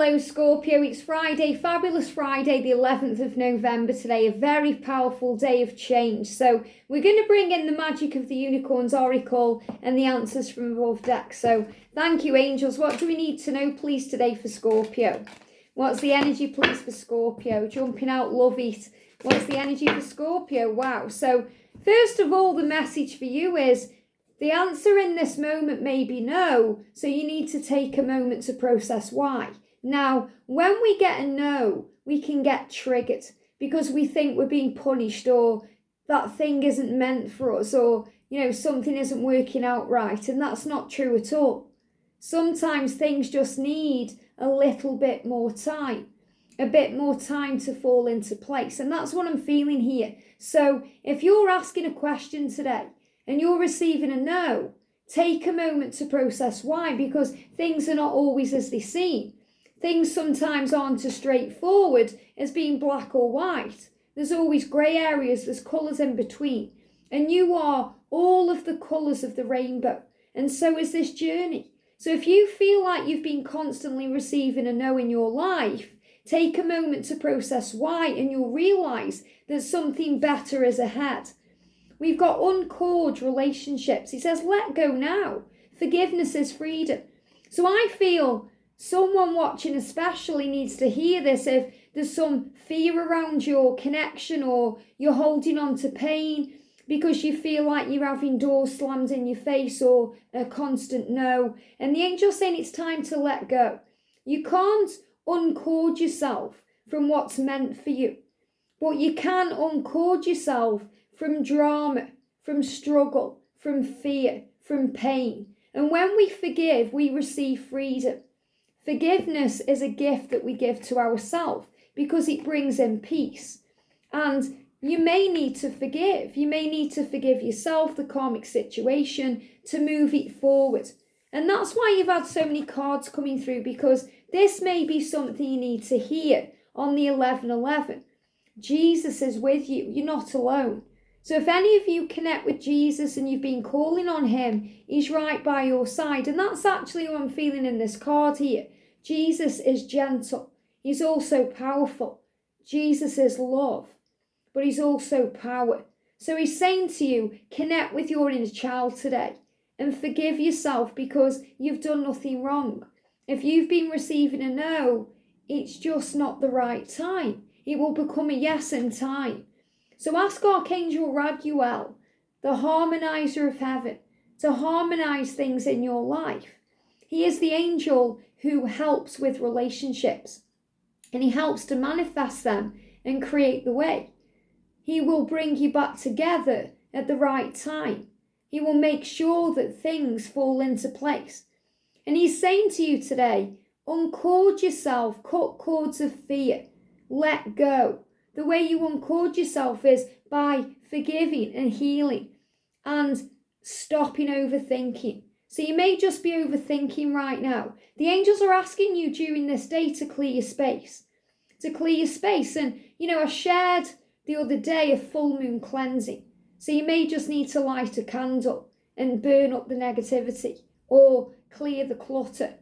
Hello Scorpio, it's Friday, fabulous Friday, the 11th of November today, a very powerful day of change. So we're going to bring in the magic of the Unicorns Oracle and the answers from above deck. So thank you angels. What do we need to know please today for Scorpio? What's the energy please for Scorpio? Jumping out, love it. What's the energy for Scorpio? Wow. So first of all, the message for you is the answer in this moment may be no, so you need to take a moment to process why. Now, when we get a no, we can get triggered because we think we're being punished or that thing isn't meant for us or, something isn't working out right. And that's not true at all. Sometimes things just need a little bit more time, a bit more time to fall into place. And that's what I'm feeling here. So if you're asking a question today, and you're receiving a no, take a moment to process why, because things are not always as they seem. Things sometimes aren't as straightforward as being black or white. There's always grey areas, there's colours in between. And you are all of the colours of the rainbow. And so is this journey. So if you feel like you've been constantly receiving a no in your life, take a moment to process why, and you'll realise that something better is ahead. We've got uncord relationships. He says, let go now. Forgiveness is freedom. So I feel someone watching especially needs to hear this if there's some fear around your connection or you're holding on to pain because you feel like you're having doors slammed in your face or a constant no. And the angel's saying it's time to let go. You can't uncord yourself from what's meant for you, but you can uncord yourself from drama, from struggle, from fear, from pain. And when we forgive, we receive freedom. Forgiveness is a gift that we give to ourselves because it brings in peace. And you may need to forgive. You may need to forgive yourself, the karmic situation, to move it forward. And that's why you've had so many cards coming through, because this may be something you need to hear on the 11:11. Jesus is with you. You're not alone. So if any of you connect with Jesus and you've been calling on him, he's right by your side. And that's actually what I'm feeling in this card here. Jesus is gentle. He's also powerful. Jesus is love, but he's also power. So he's saying to you, connect with your inner child today and forgive yourself because you've done nothing wrong. If you've been receiving a no, it's just not the right time. It will become a yes in time. So ask Archangel Raguel, the harmonizer of heaven, to harmonize things in your life. He is the angel who helps with relationships, and he helps to manifest them and create the way. He will bring you back together at the right time. He will make sure that things fall into place. And he's saying to you today, uncord yourself, cut cords of fear, let go. The way you uncord yourself is by forgiving and healing and stopping overthinking. So you may just be overthinking right now. The angels are asking you during this day to clear your space. And, I shared the other day a full moon cleansing. So you may just need to light a candle and burn up the negativity or clear the clutter,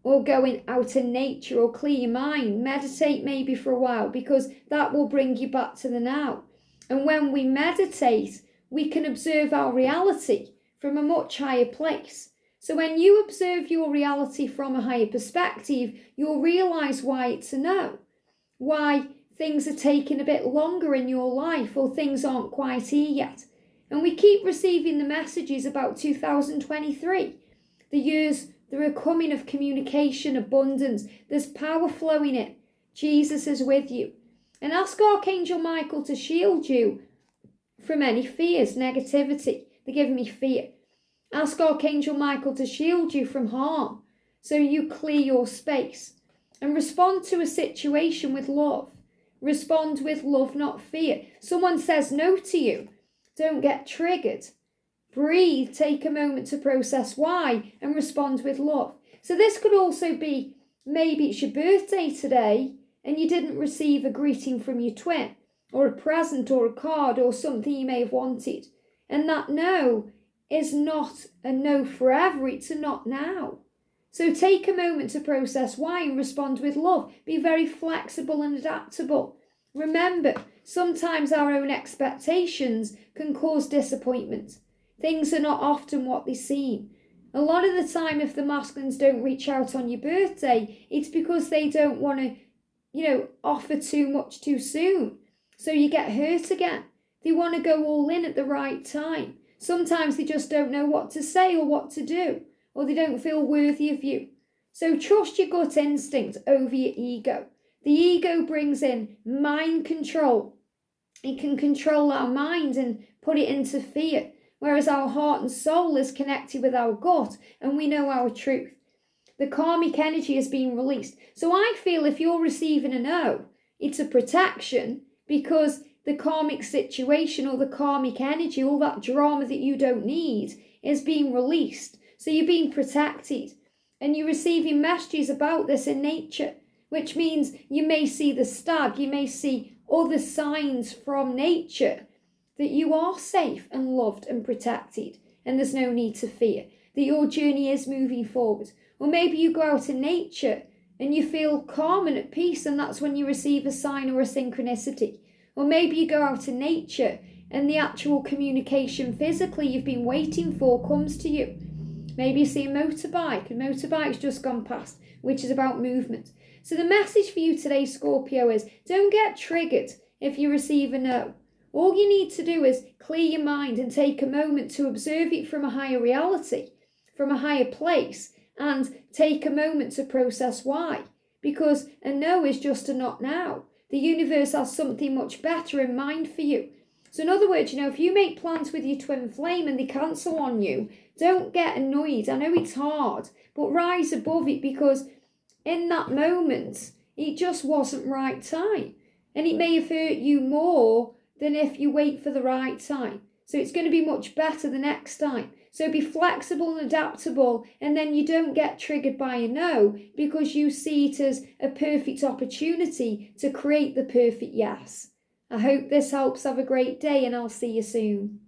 or going out in nature, or clear your mind, meditate maybe for a while, because that will bring you back to the now. And when we meditate, we can observe our reality from a much higher place. So when you observe your reality from a higher perspective, you'll realise why it's a no, why things are taking a bit longer in your life, or things aren't quite here yet. And we keep receiving the messages about 2023, the years the recoming of communication, abundance. There's power flowing in. Jesus is with you. And ask Archangel Michael to shield you from any fears, negativity. They're giving me fear. Ask Archangel Michael to shield you from harm so you clear your space. And respond to a situation with love. Respond with love, not fear. Someone says no to you. Don't get triggered. Breathe, take a moment to process why, and respond with love. So this could also be, maybe it's your birthday today and you didn't receive a greeting from your twin, or a present or a card or something you may have wanted. And that no is not a no forever, it's a not now. So take a moment to process why and respond with love. Be very flexible and adaptable. Remember, sometimes our own expectations can cause disappointment. Things are not often what they seem. A lot of the time, if the masculines don't reach out on your birthday, it's because they don't want to, offer too much too soon. So you get hurt again. They want to go all in at the right time. Sometimes they just don't know what to say or what to do, or they don't feel worthy of you. So trust your gut instinct over your ego. The ego brings in mind control. It can control our mind and put it into fear, whereas our heart and soul is connected with our gut and we know our truth. The karmic energy is being released. So I feel if you're receiving a no, it's a protection, because the karmic situation or the karmic energy, all that drama that you don't need, is being released. So you're being protected, and you're receiving messages about this in nature, which means you may see the stag, you may see other signs from nature that you are safe and loved and protected, and there's no need to fear, that your journey is moving forward. Or maybe you go out in nature and you feel calm and at peace, and that's when you receive a sign or a synchronicity. Or maybe you go out in nature and the actual communication physically you've been waiting for comes to you. Maybe you see a motorbike, and motorbike's just gone past, which is about movement. So the message for you today, Scorpio, is don't get triggered if you receive a no. All you need to do is clear your mind and take a moment to observe it from a higher reality, from a higher place, and take a moment to process why. Because a no is just a not now. The universe has something much better in mind for you. So in other words, if you make plans with your twin flame and they cancel on you, don't get annoyed. I know it's hard, but rise above it, because in that moment, it just wasn't right time. And it may have hurt you more than if you wait for the right time. So it's going to be much better the next time. So be flexible and adaptable, and then you don't get triggered by a no, because you see it as a perfect opportunity to create the perfect yes. I hope this helps. Have a great day, and I'll see you soon.